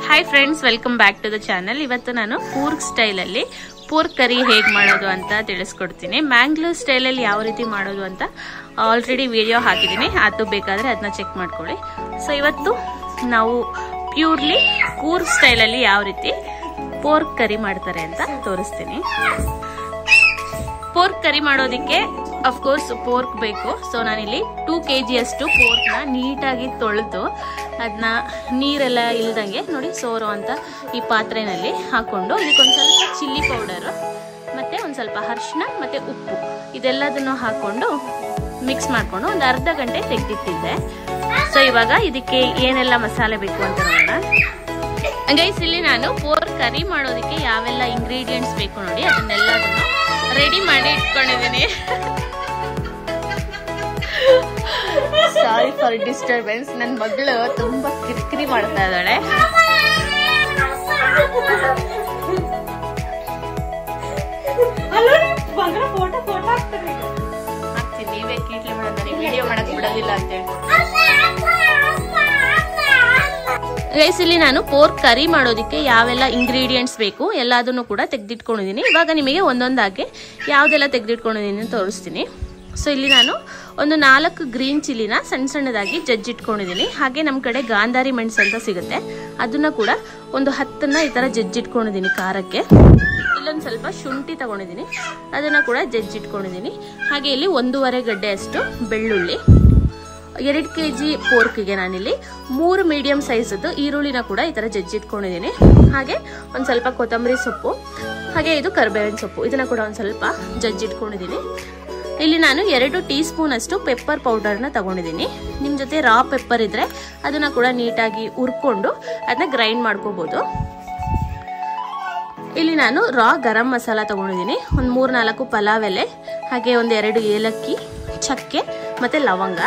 Hi friends, welcome back to the channel. ಇವತ್ತು ನಾನು ಕೂರ್ಗ್ ಸ್ಟೈಲಲ್ಲಿ ಪೋರ್ಕ್ ಕರಿ ಹೇಗೆ ಮಾಡೋದು ಅಂತ ತಿಳಿಸ್ಕೊಡ್ತೀನಿ. ಮ್ಯಾಂಗ್ಳೂರ್ ಸ್ಟೈಲಲ್ಲಿ ಯಾವ ರೀತಿ ಮಾಡೋದು ಅಂತ ಆಲ್ರೆಡಿ ವಿಡಿಯೋ ಹಾಕಿದ್ದೀನಿ, ಅದು ಬೇಕಾದರೆ ಅದನ್ನ ಚೆಕ್ ಮಾಡ್ಕೊಳ್ಳಿ. ಸೊ ಇವತ್ತು ನಾವು ಪ್ಯೂರ್ಲಿ ಕೂರ್ಗ್ ಸ್ಟೈಲಲ್ಲಿ ಯಾವ ರೀತಿ ಪೋರ್ಕ್ ಕರಿ ಮಾಡ್ತಾರೆ ಅಂತ ತೋರಿಸ್ತೀನಿ. ಪೋರ್ಕ್ ಕರಿ ಮಾಡೋದಕ್ಕೆ ಅಫ್ಕೋರ್ಸ್ ಪೋರ್ಕ್ ಬೇಕು. ಸೊ ನಾನಿಲ್ಲಿ 2 kg ಅಷ್ಟು ಪೋರ್ಕ್ನ ನೀಟಾಗಿ ತೊಳೆದು ಅದನ್ನ ನೀರೆಲ್ಲ ಇಲ್ದಂಗೆ ನೋಡಿ ಸೋರೋ ಅಂತ ಈ ಪಾತ್ರೆನಲ್ಲಿ ಹಾಕೊಂಡು ಇದಕ್ಕೊಂದು ಸ್ವಲ್ಪ ಚಿಲ್ಲಿ ಪೌಡರು ಮತ್ತೆ ಒಂದು ಸ್ವಲ್ಪ ಅರಿಶಿನ ಮತ್ತೆ ಉಪ್ಪು ಇದೆಲ್ಲದನ್ನು ಹಾಕೊಂಡು ಮಿಕ್ಸ್ ಮಾಡ್ಕೊಂಡು ಒಂದು ಅರ್ಧ ಗಂಟೆ ತೆಗೆದಿಟ್ಟಿದ್ದೆ. ಸೊ ಇವಾಗ ಇದಕ್ಕೆ ಏನೆಲ್ಲ ಮಸಾಲೆ ಬೇಕು ಅಂತ ನೋಡೋಣ. ಗೈಸ್, ಇಲ್ಲಿ ನಾನು ಪೋರ್ಕ್ ಕರಿ ಮಾಡೋದಕ್ಕೆ ಯಾವೆಲ್ಲ ಇಂಗ್ರೀಡಿಯೆಂಟ್ಸ್ ಬೇಕು ನೋಡಿ ಅದನ್ನೆಲ್ಲದನ್ನು ರೆಡಿ ಮಾಡಿ ಇಟ್ಕೊಂಡಿದ್ದೀನಿ. ಸಾರಿ ಫಾರ್ ಡಿಸ್ಟರ್ಬೆನ್ಸ್, ನನ್ನ ಮಗಳು ತುಂಬಾ ಕಿರಿಕಿರಿ ಮಾಡ್ತಾ ಇದ್ದಾಳೆ. ಹಾಕ್ತೀನಿ, ನೀವೇ ಕೀಟ್ಲೆ ಮಾಡೋದು, ವಿಡಿಯೋ ಮಾಡಕ್ ಬಿಡೋದಿಲ್ಲ ಅಂತೇಳಿ. ಗೈಸ್, ಇಲ್ಲಿ ನಾನು ಪೋರ್ಕ್ ಕರಿ ಮಾಡೋದಕ್ಕೆ ಯಾವೆಲ್ಲ ಇಂಗ್ರೀಡಿಯೆಂಟ್ಸ್ ಬೇಕು ಎಲ್ಲದನ್ನು ಕೂಡ ತೆಗೆದಿಟ್ಕೊಂಡಿದ್ದೀನಿ. ಇವಾಗ ನಿಮಗೆ ಒಂದೊಂದಾಗಿ ಯಾವ್ದೆಲ್ಲ ತೆಗೆದಿಟ್ಕೊಂಡಿದ್ದೀನಿ ಅಂತ ತೋರಿಸ್ತೀನಿ. ಸೊ ಇಲ್ಲಿ ನಾನು ಒಂದು 4 ಗ್ರೀನ್ ಚಿಲ್ಲಿನ ಸಣ್ಣ ಸಣ್ಣದಾಗಿ ಜಜ್ಜಿಟ್ಕೊಂಡಿದ್ದೀನಿ. ಹಾಗೆ ನಮ್ಮ ಕಡೆ ಗಾಂಧಾರಿ ಮೆಣಸು ಅಂತ ಸಿಗುತ್ತೆ, ಅದನ್ನ ಕೂಡ ಒಂದು 10ನ್ನ ಈ ತರ ಜಜ್ಜಿಟ್ಕೊಂಡಿದ್ದೀನಿ ಖಾರಕ್ಕೆ. ಇಲ್ಲೊಂದು ಸ್ವಲ್ಪ ಶುಂಠಿ ತಗೊಂಡಿದ್ದೀನಿ, ಅದನ್ನ ಕೂಡ ಜಜ್ಜಿಟ್ಕೊಂಡಿದ್ದೀನಿ. ಹಾಗೆ ಇಲ್ಲಿ 1.5 ಗಡ್ಡೆ ಅಷ್ಟು ಬೆಳ್ಳುಳ್ಳಿ, 2 kg ಪೋರ್ಕ್ಗೆ ನಾನಿಲ್ಲಿ 3 ಮೀಡಿಯಂ ಸೈಜದ್ದು ಈರುಳ್ಳಿನ ಕೂಡ ಈ ತರ ಜಜ್ಜಿಟ್ಕೊಂಡಿದ್ದೀನಿ. ಹಾಗೆ ಒಂದು ಸ್ವಲ್ಪ ಕೊತ್ತಂಬರಿ ಸೊಪ್ಪು, ಹಾಗೆ ಇದು ಕರಿಬೇವಿನ ಸೊಪ್ಪು, ಇದನ್ನ ಕೂಡ ಒಂದು ಸ್ವಲ್ಪ ಜಜ್ಜಿಟ್ಕೊಂಡಿದ್ದೀನಿ. ಇಲ್ಲಿ ನಾನು 2 ಟೀ ಸ್ಪೂನ್ ಅಷ್ಟು ಪೆಪ್ಪರ್ ಪೌಡರ್ನ ತಗೊಂಡಿದ್ದೀನಿ. ನಿಮ್ಮ ಜೊತೆ ರಾ ಪೆಪ್ಪರ್ ಇದ್ರೆ ಅದನ್ನ ಕೂಡ ನೀಟಾಗಿ ಹುರ್ಕೊಂಡು ಅದನ್ನ ಗ್ರೈಂಡ್ ಮಾಡ್ಕೋಬಹುದು. ಇಲ್ಲಿ ನಾನು ರಾ ಗರಂ ಮಸಾಲ ತಗೊಂಡಿದ್ದೀನಿ, ಒಂದು 3-4 ಪಲಾವ್ ಎಲೆ, ಹಾಗೆ ಒಂದು 2 ಏಲಕ್ಕಿ, ಚಕ್ಕೆ ಮತ್ತೆ ಲವಂಗ.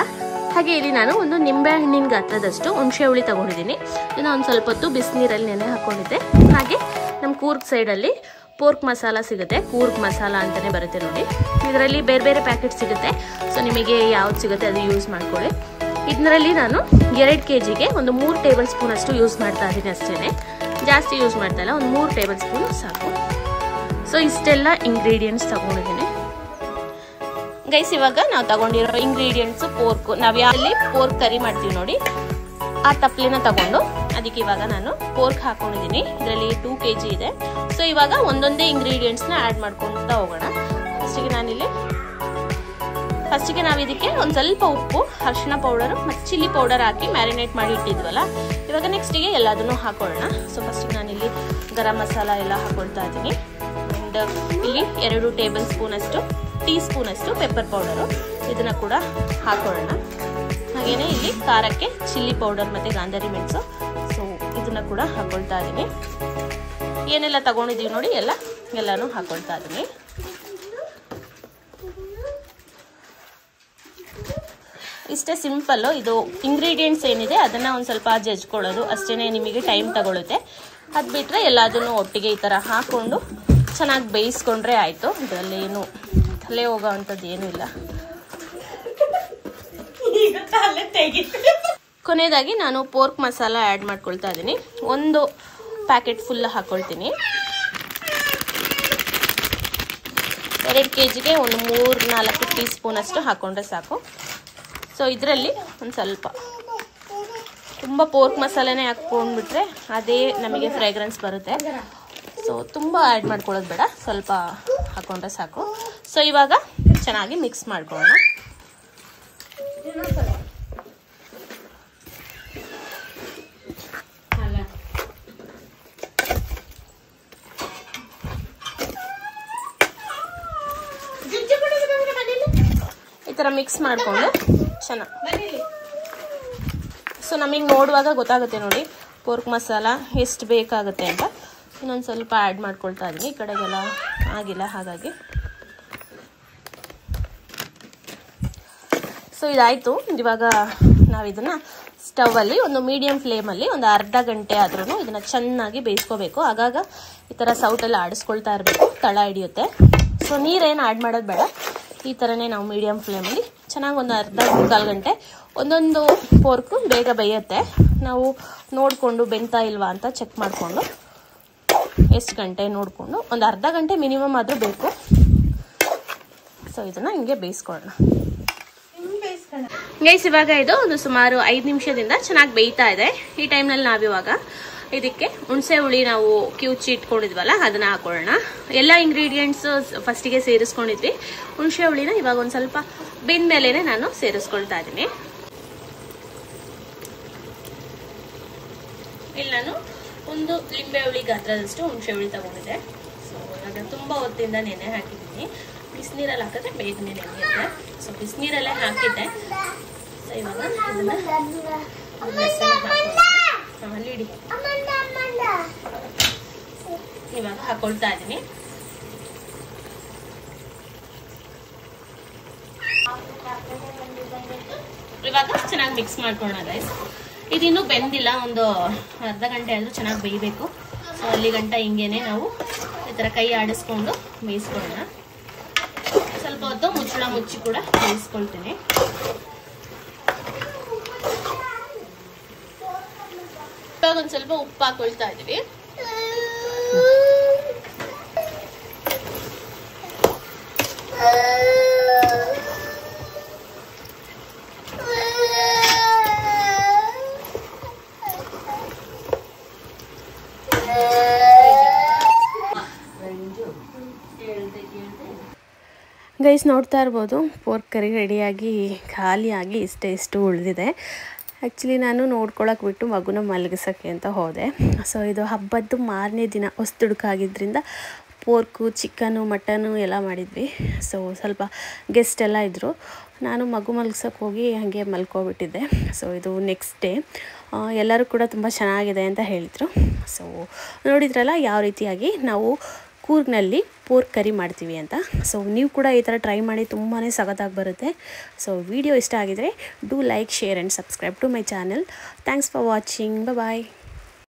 ಹಾಗೆ ಇಲ್ಲಿ ನಾನು ಒಂದು ನಿಂಬೆ ಹಣ್ಣಿನ ಗಾತ್ರದಷ್ಟು ಹುಣಸೆ ಹುಳಿ ತಗೊಂಡಿದ್ದೀನಿ. ಇದನ್ನ ಒಂದು ಸ್ವಲ್ಪ ಹೊತ್ತು ಬಿಸಿನೀರಲ್ಲಿ ನೆನೆ ಹಾಕೊಂಡಿದ್ದೆ. ಹಾಗೆ ನಮ್ಮ ಕೂರ್ಗ್ ಸೈಡಲ್ಲಿ ಪೋರ್ಕ್ ಮಸಾಲ ಸಿಗುತ್ತೆ, ಕೂರ್ಗ್ ಮಸಾಲ ಅಂತಾನೆ ಬರುತ್ತೆ ನೋಡಿ. ಇದರಲ್ಲಿ ಬೇರೆ ಬೇರೆ ಪ್ಯಾಕೆಟ್ ಸಿಗುತ್ತೆ, ಸೊ ನಿಮಗೆ ಯಾವ್ದು ಸಿಗುತ್ತೆ ಅದು ಯೂಸ್ ಮಾಡ್ಕೊಳ್ಳಿ. ಇದರಲ್ಲಿ ನಾನು 2 kgಗೆ ಒಂದು 3 ಟೇಬಲ್ ಸ್ಪೂನ್ ಅಷ್ಟು ಯೂಸ್ ಮಾಡ್ತಾ ಇದ್ದೀನಿ ಅಷ್ಟೇ, ಜಾಸ್ತಿ ಯೂಸ್ ಮಾಡ್ತಾ ಇಲ್ಲ, ಒಂದು 3 ಟೇಬಲ್ ಸ್ಪೂನ್ ಸಾಕು. ಸೊ ಇಷ್ಟೆಲ್ಲ ಇಂಗ್ರೀಡಿಯೆಂಟ್ಸ್ ತಗೊಂಡಿದ್ದೀನಿ. ಗೈಸ್, ಇವಾಗ ನಾವು ತಗೊಂಡಿರೋ ಇಂಗ್ರೀಡಿಯೆಂಟ್ಸ್ ಪೋರ್ಕ್, ನಾವು ಯಾವಲ್ಲಿ ಪೋರ್ಕ್ ಕರಿ ಮಾಡ್ತೀವಿ ನೋಡಿ ಆ ತಪ್ಪಲಿನ ತಗೊಂಡು ಅದಕ್ಕೆ ಇವಾಗ ನಾನು ಪೋರ್ಕ್ ಹಾಕೊಂಡಿದ್ದೀನಿ. ಇದರಲ್ಲಿ 2 kg ಇದೆ. ಸೊ ಇವಾಗ ಒಂದೊಂದೇ ಇಂಗ್ರೀಡಿಯೆಂಟ್ಸ್ ನ ಆಡ್ ಮಾಡ್ಕೊಂತ ಹೋಗೋಣ. ಫಸ್ಟಿಗೆ ನಾವು ಇದಕ್ಕೆ ಒಂದು ಸ್ವಲ್ಪ ಉಪ್ಪು, ಅರಿಶಿನ ಪೌಡರ್ ಮತ್ತೆ ಚಿಲ್ಲಿ ಪೌಡರ್ ಹಾಕಿ ಮ್ಯಾರಿನೇಟ್ ಮಾಡಿ ಇಟ್ಟಿದ್ವಲ್ಲ. ಇವಾಗ ನೆಕ್ಸ್ಟಿಗೆ ಎಲ್ಲದನ್ನು ಹಾಕೊಳ್ಳೋಣ. ಸೊ ಫಸ್ಟಿಗೆ ನಾನಿಲ್ಲಿ ಗರಂ ಮಸಾಲ ಎಲ್ಲ ಹಾಕೊಳ್ತಾ ಇದ್ದೀನಿ. ಅಂಡ್ ಇಲ್ಲಿ 2 ಟೇಬಲ್ ಸ್ಪೂನ್ ಅಷ್ಟು ಟೀ ಸ್ಪೂನ್ ಅಷ್ಟು ಪೆಪ್ಪರ್ ಪೌಡರು, ಇದನ್ನ ಕೂಡ ಹಾಕೊಳ್ಳೋಣ. ಹಾಗೇನೆ ಇಲ್ಲಿ ಖಾರಕ್ಕೆ ಚಿಲ್ಲಿ ಪೌಡರ್ ಮತ್ತೆ ಗಾಂಧಾರಿ ಮೆಣಸು, ಸೊ ಇದನ್ನ ಕೂಡ ಹಾಕೊಳ್ತಾ ಇದ್ದೀನಿ. ಏನೆಲ್ಲ ತಗೊಂಡಿದೀವಿ ನೋಡಿ ಎಲ್ಲಾನು ಹಾಕೊಳ್ತಾ ಇದ್ದೀನಿ. ಇಷ್ಟೇ ಸಿಂಪಲ್. ಇದು ಇಂಗ್ರೀಡಿಯೆಂಟ್ಸ್ ಏನಿದೆ ಅದನ್ನ ಒಂದು ಸ್ವಲ್ಪ ಜಜ್ಕೊಳ್ಳೋದು ಅಷ್ಟೇನೆ, ನಿಮಗೆ ಟೈಮ್ ತಗೊಳುತ್ತೆ. ಅದು ಬಿಟ್ರೆ ಎಲ್ಲದನ್ನು ಒಟ್ಟಿಗೆ ಈ ತರ ಹಾಕೊಂಡು ಚೆನ್ನಾಗಿ ಬೇಯಿಸ್ಕೊಂಡ್ರೆ ಆಯ್ತು. ಇದರಲ್ಲಿ ಏನು ತಲೆ ಹೋಗೋ ಅಂಥದ್ದು ಏನೂ ಇಲ್ಲ. ಕೊನೆಯದಾಗಿ ನಾನು ಪೋರ್ಕ್ ಮಸಾಲ ಆ್ಯಡ್ ಮಾಡ್ಕೊಳ್ತಾ ಇದ್ದೀನಿ. 1 ಪ್ಯಾಕೆಟ್ ಫುಲ್ ಹಾಕೊಳ್ತೀನಿ. 2 kgಗೆ ಒಂದು 3-4 ಟೀ ಸ್ಪೂನ್ ಅಷ್ಟು ಹಾಕೊಂಡ್ರೆ ಸಾಕು. ಸೊ ಇದರಲ್ಲಿ ಒಂದು ಸ್ವಲ್ಪ ತುಂಬ ಪೋರ್ಕ್ ಮಸಾಲೆನೇ ಹಾಕ್ಕೊಂಡ್ಬಿಟ್ರೆ ಅದೇ ನಮಗೆ ಫ್ರೇಗ್ರೆನ್ಸ್ ಬರುತ್ತೆ. ಸೊ ತುಂಬ ಆ್ಯಡ್ ಮಾಡ್ಕೊಳ್ಳೋದು ಬೇಡ, ಸ್ವಲ್ಪ ಹಾಕೊಂಡ್ರೆ ಸಾಕು. ಸೊ ಇವಾಗ ಚೆನ್ನಾಗಿ ಮಿಕ್ಸ್ ಮಾಡ್ಕೊಳ್ಳೋಣ. ಈ ಥರ ಮಿಕ್ಸ್ ಮಾಡಿಕೊಂಡು ಚೆನ್ನಾಗಿ. ಸೊ ನಮಗೆ ನೋಡುವಾಗ ಗೊತ್ತಾಗುತ್ತೆ ನೋಡಿ ಪೋರ್ಕ್ ಮಸಾಲ ಎಷ್ಟು ಬೇಕಾಗುತ್ತೆ ಅಂತ. ಇನ್ನೊಂದು ಸ್ವಲ್ಪ ಆ್ಯಡ್ ಮಾಡ್ಕೊಳ್ತಾ ಇದ್ದೀನಿ. ಈ ಕಡೆಗೆಲ್ಲ ಆಗಿಲ್ಲ, ಹಾಗಾಗಿ. ಸೊ ಇದಾಯಿತು. ಇವಾಗ ನಾವು ಇದನ್ನು ಸ್ಟವಲ್ಲಿ ಒಂದು ಮೀಡಿಯಂ ಫ್ಲೇಮಲ್ಲಿ ಒಂದು ಅರ್ಧ ಗಂಟೆ ಆದ್ರೂ ಇದನ್ನು ಚೆನ್ನಾಗಿ ಬೇಯಿಸ್ಕೋಬೇಕು. ಆಗಾಗ ಈ ಥರ ಸೌಟೆಲ್ಲ ಆಡಿಸ್ಕೊಳ್ತಾ ಇರಬೇಕು, ತಳ ಹಿಡಿಯುತ್ತೆ. ಸೊ ನೀರೇನು ಆ್ಯಡ್ ಮಾಡೋದು ಬೇಡ, ಈ ಥರನೇ ನಾವು ಮೀಡಿಯಂ ಫ್ಲೇಮಲ್ಲಿ ಚೆನ್ನಾಗಿ ಒಂದು ಅರ್ಧ ಮುಕ್ಕಾಲು ಗಂಟೆ ಒಂದೊಂದು ಪೋರ್ಕು ಬೇಗ ಬೇಯುತ್ತೆ. ನಾವು ನೋಡಿಕೊಂಡು ಬೆಂತಾ ಇಲ್ವಾ ಅಂತ ಚೆಕ್ ಮಾಡಿಕೊಂಡು ಎಷ್ಟು ಗಂಟೆ ನೋಡಿಕೊಂಡು ಒಂದು ಅರ್ಧ ಗಂಟೆ ಮಿನಿಮಮ್ ಆದರೂ ಬೇಕು. ಸೊ ಇದನ್ನು ಹಿಂಗೆ ಬೇಯಿಸ್ಕೊಳ್ಳೋಣ ಗೈಸ್. ಇವಾಗ ಇದು ಒಂದು ಸುಮಾರು 5 ನಿಮಿಷದಿಂದ ಚೆನ್ನಾಗಿ ಬೇಯ್ತಾ ಇದೆ. ಈ ಟೈಮ್ನಲ್ಲಿ ನಾವಿವಾಗ ಇದಕ್ಕೆ ಹುಣಸೆ ಹುಳಿ ನಾವು ಕಿವುಚಿ ಇಟ್ಕೊಂಡಿದ್ವಲ್ಲ ಅದನ್ನ ಹಾಕೊಳ್ಳೋಣ. ಎಲ್ಲ ಇಂಗ್ರೀಡಿಯೆಂಟ್ಸ್ ಫಸ್ಟಿಗೆ ಸೇರಿಸ್ಕೊಂಡಿದ್ವಿ. ಹುಣಸೆ ಹುಳಿನ ಇವಾಗ ಒಂದು ಸ್ವಲ್ಪ ಬೆಂದ ಮೇಲೆನೆ ನಾನು ಸೇರಿಸ್ಕೊಳ್ತಾ ಇದ್ದೀನಿ. ಇಲ್ಲಿ ನಾನು ಒಂದು ಲಿಂಬೆ ಹುಳಿ ಗಾತ್ರದಷ್ಟು ಹುಣಸೆ ಹುಳಿ ತಗೊಂಡಿದ್ದೆ. ಸೊ ಇವಾಗ ತುಂಬ ಹೊತ್ತಿಂದ ನೆನೆ ಹಾಕಿದ್ದೀನಿ. ಬಿಸಿನೀರಲ್ಲಿ ಹಾಕಿದ್ರೆ ಬೇಗನೆ ನೆನೆಯುತ್ತೆ. ಸೊ ಬಿಸಿನೀರಲ್ಲೇ ಹಾಕಿದ್ದೆ. ಸೊ ಇವಾಗ ಇಡಿ ಇವಾಗ ಹಾಕೊಳ್ತಾ ಇದ್ದೀನಿ. ಇವಾಗ ಚೆನ್ನಾಗಿ ಮಿಕ್ಸ್ ಮಾಡ್ಕೊಳ್ಳೋಣ ಗೈಸ್. ಇದಿನ್ನೂ ಬೆಂದಿಲ್ಲ, ಒಂದು ಅರ್ಧ ಗಂಟೆ ಆದರೂ ಚೆನ್ನಾಗಿ ಬೇಯಬೇಕು. ಸೊ ಅಲ್ಲಿ ಗಂಟ ಹಿಂಗೇನೆ ನಾವು ಈ ಥರ ಕೈ ಆಡಿಸ್ಕೊಂಡು ಬೇಯಿಸ್ಕೊಳ್ಳೋಣ. ಸ್ವಲ್ಪ ಹೊತ್ತು ಮುಚ್ಚಳ ಮುಚ್ಚಿ ಕೂಡ ಬೇಯಿಸ್ಕೊಳ್ತೀನಿ. ಇವಾಗ ಒಂದು ಸ್ವಲ್ಪ ಉಪ್ಪು ಹಾಕೊಳ್ತಾ ಇದೀವಿ. ಗೈಸ್ ನೋಡ್ತಾ ಇರ್ಬೋದು ಪೋರ್ಕ್ ಕರಿ ರೆಡಿಯಾಗಿ ಖಾಲಿಯಾಗಿ ಇಷ್ಟು ಉಳಿದಿದೆ. ಆ್ಯಕ್ಚುಲಿ ನಾನು ನೋಡ್ಕೊಳಕ್ಕೆ ಬಿಟ್ಟು ಮಗುನ ಮಲಗಿಸೋಕ್ಕೆ ಅಂತ ಹೋದೆ. ಸೊ ಇದು ಹಬ್ಬದ್ದು ಮಾರನೇ ದಿನ ಹೊಸ್ದುಡುಕಾಗಿದ್ದರಿಂದ ಪೋರ್ಕು ಚಿಕನು ಮಟನು ಎಲ್ಲ ಮಾಡಿದ್ವಿ. ಸೊ ಸ್ವಲ್ಪ ಗೆಸ್ಟ್ ಎಲ್ಲ ಇದ್ದರು. ನಾನು ಮಗು ಮಲಗಿಸೋಕ್ಕೆ ಹೋಗಿ ಹಾಗೆ ಮಲ್ಕೊಬಿಟ್ಟಿದ್ದೆ. ಸೊ ಇದು ನೆಕ್ಸ್ಟ್ ಡೇ ಎಲ್ಲರೂ ಕೂಡ ತುಂಬ ಚೆನ್ನಾಗಿದೆ ಅಂತ ಹೇಳಿದರು. ಸೊ ನೋಡಿದ್ರಲ್ಲ ಯಾವ ರೀತಿಯಾಗಿ ನಾವು ಕೂರ್ಗ್ನಲ್ಲಿ ಪೋರ್ಕ್ ಕರಿ ಮಾಡ್ತೀವಿ ಅಂತ. ಸೊ ನೀವು ಕೂಡ ಈ ಥರ ಟ್ರೈ ಮಾಡಿ, ತುಂಬಾ ಸಖತ್ತಾಗಿ ಬರುತ್ತೆ. ಸೊ ವಿಡಿಯೋ ಇಷ್ಟ ಆಗಿದರೆ do like, share and subscribe to my channel. Thanks for watching. Bye.